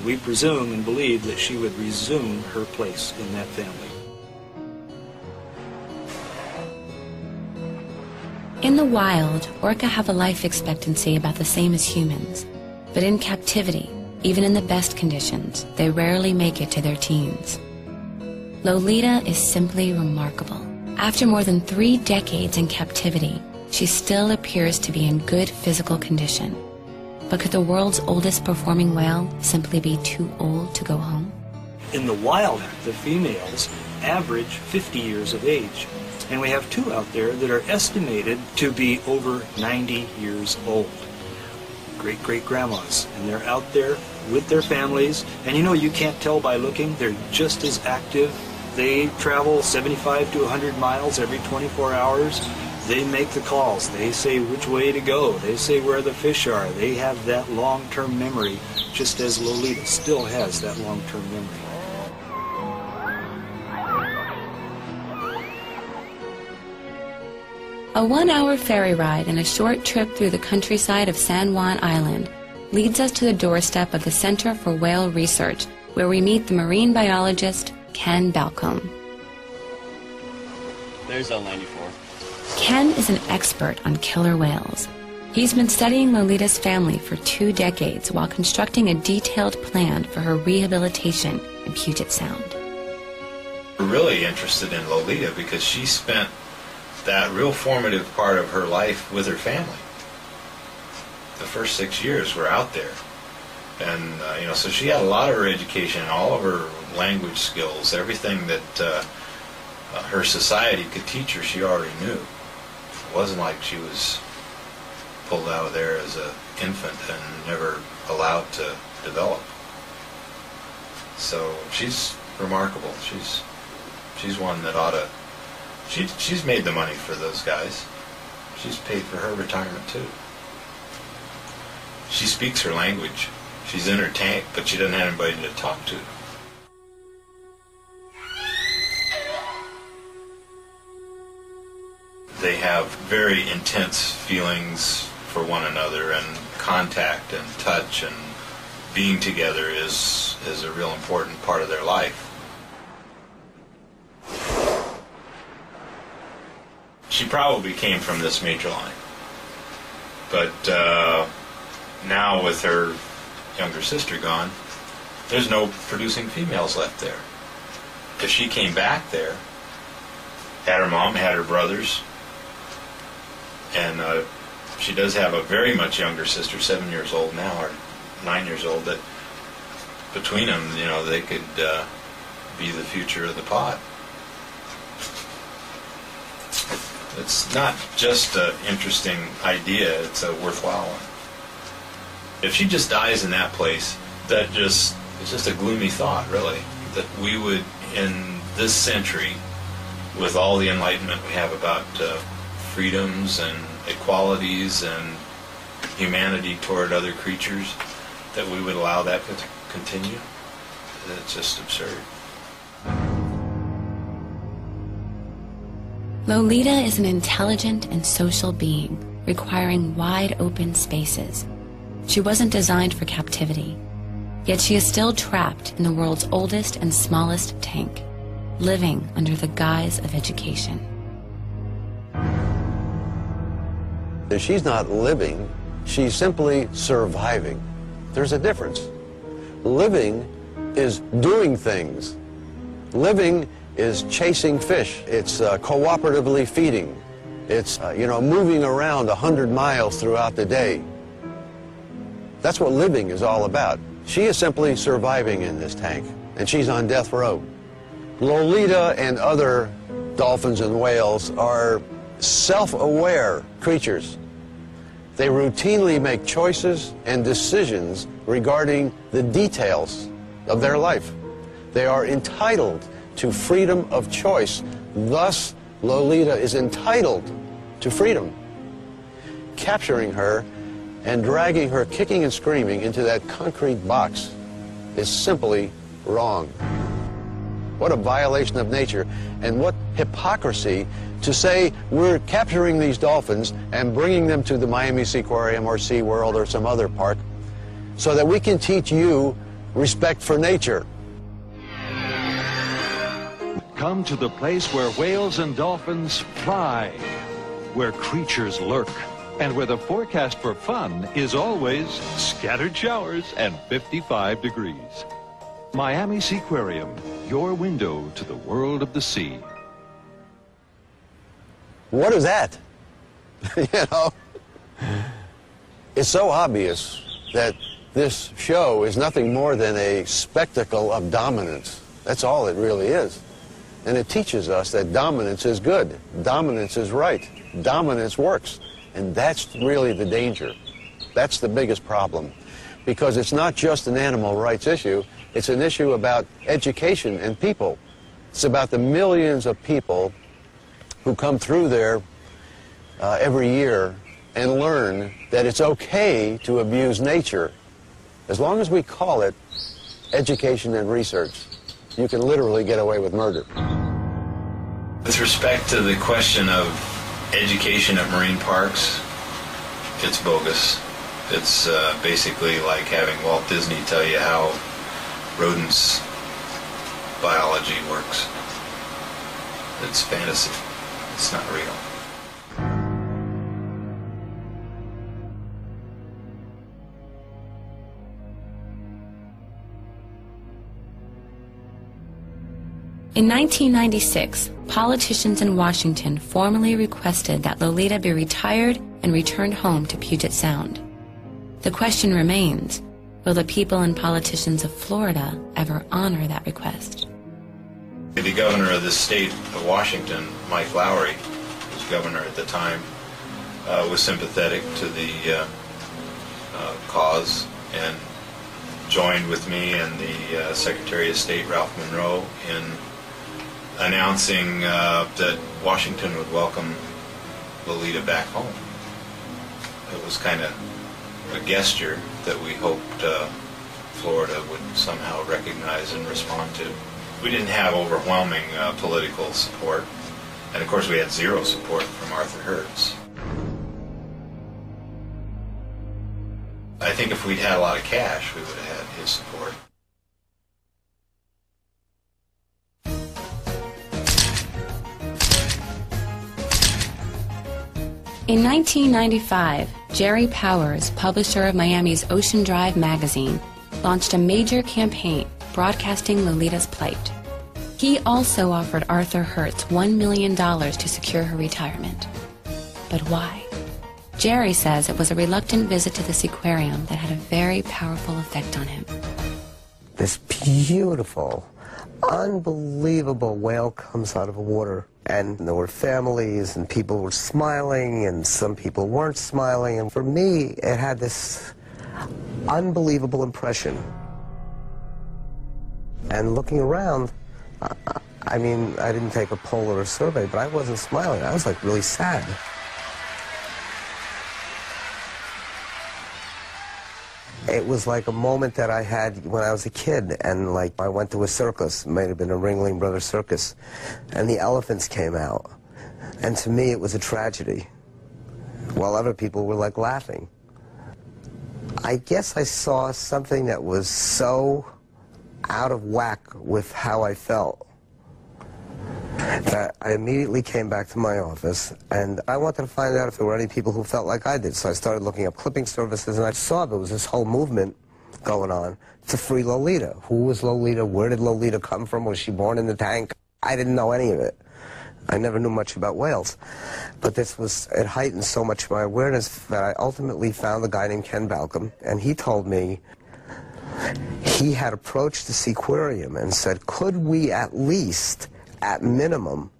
and we presume and believe that she would resume her place in that family. In the wild, orca have a life expectancy about the same as humans, but in captivity, even in the best conditions, they rarely make it to their teens. Lolita is simply remarkable. After more than 3 decades in captivity, she still appears to be in good physical condition. But could the world's oldest performing whale simply be too old to go home? In the wild, the females average 50 years of age. And we have 2 out there that are estimated to be over 90 years old. Great-great-grandmas. And they're out there with their families. And you know, you can't tell by looking. They're just as active. They travel 75 to 100 miles every 24 hours. They make the calls. They say which way to go. They say where the fish are. They have that long-term memory, just as Lolita still has that long-term memory. A 1-hour ferry ride and a short trip through the countryside of San Juan Island leads us to the doorstep of the Center for Whale Research, where we meet the marine biologist Ken Balcombe. There's L94. Ken is an expert on killer whales. He's been studying Lolita's family for 2 decades while constructing a detailed plan for her rehabilitation in Puget Sound. We're really interested in Lolita because she spent that real formative part of her life with her family. The first 6 years were out there. And, so she had a lot of her education, all of her language skills, everything that her society could teach her, she already knew. It wasn't like she was pulled out of there as an infant and never allowed to develop. So she's remarkable. She's one that ought to... She's made the money for those guys. She's paid for her retirement too. She speaks her language. She's in her tank, but she doesn't have anybody to talk to. They have very intense feelings for one another, and contact and touch and being together is a real important part of their life. She probably came from this major line, but now with her younger sister gone, there's no producing females left there. If she came back there, had her mom, had her brothers, and she does have a very much younger sister, 7 years old now, or 9 years old, that between them, they could be the future of the pod. It's not just an interesting idea, it's a worthwhile one. If she just dies in that place, it's just a gloomy thought, really, that we would, in this century, with all the enlightenment we have about freedoms and equalities and humanity toward other creatures, that we would allow that to continue. It's just absurd. Lolita is an intelligent and social being, requiring wide open spaces. She wasn't designed for captivity, yet she is still trapped in the world's oldest and smallest tank, living under the guise of education. She's not living, she's simply surviving. There's a difference. Living is doing things. Living is chasing fish. It's cooperatively feeding. It's, moving around 100 miles throughout the day. That's what living is all about. She is simply surviving in this tank, and she's on death row. Lolita and other dolphins and whales are self-aware creatures. They routinely make choices and decisions regarding the details of their life. They are entitled to freedom of choice. Thus, Lolita is entitled to freedom. Capturing her and dragging her kicking and screaming into that concrete box is simply wrong. What a violation of nature, and what hypocrisy to say we're capturing these dolphins and bringing them to the Miami Seaquarium or SeaWorld or some other park so that we can teach you respect for nature. Come to the place where whales and dolphins fly, where creatures lurk, and where the forecast for fun is always scattered showers and 55 degrees. Miami Seaquarium, your window to the world of the sea. What is that? You know, it's so obvious that this show is nothing more than a spectacle of dominance. That's all it really is. And it teaches us that dominance is good, dominance is right, dominance works. And that's really the danger. That's the biggest problem. Because it's not just an animal rights issue, it's an issue about education and people. It's about the millions of people who come through there every year and learn that it's okay to abuse nature. As long as we call it education and research, you can literally get away with murder. With respect to the question of education at marine parks, it's bogus. It's basically like having Walt Disney tell you how rodents' biology works. It's fantasy. It's not real. In 1996, politicians in Washington formally requested that Lolita be retired and returned home to Puget Sound. The question remains, will the people and politicians of Florida ever honor that request? The governor of the state of Washington, Mike Lowry, who was governor at the time, was sympathetic to the cause and joined with me and the Secretary of State, Ralph Monroe, in announcing that Washington would welcome Lolita back home. It was kind of a gesture that we hoped Florida would somehow recognize and respond to. We didn't have overwhelming political support, and of course we had zero support from Arthur Hertz. I think if we'd had a lot of cash, we would have had his support. In 1995, Jerry Powers, publisher of Miami's Ocean Drive magazine, launched a major campaign broadcasting Lolita's plight. He also offered Arthur Hertz $1 million to secure her retirement. But why? Jerry says it was a reluctant visit to the seaquarium that had a very powerful effect on him. This beautiful, unbelievable whale comes out of the water. And there were families, and people were smiling, and some people weren't smiling. And for me, it had this unbelievable impression. And looking around, I mean, I didn't take a poll or a survey, but I wasn't smiling. I was, like, really sad. It was like a moment that I had when I was a kid, and like I went to a circus, it might have been a Ringling Brothers circus, and the elephants came out. And to me it was a tragedy, while other people were like laughing. I guess I saw something that was so out of whack with how I felt that I immediately came back to my office, and I wanted to find out if there were any people who felt like I did. So I started looking up clipping services, and I saw there was this whole movement going on to free Lolita. Who was Lolita? Where did Lolita come from? Was she born in the tank? I didn't know any of it. I never knew much about whales. But it heightened so much my awareness that I ultimately found a guy named Ken Balcom, and he told me he had approached the seaquarium and said, could we at least, at minimum,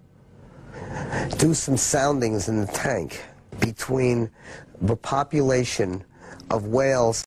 do some soundings in the tank between the population of whales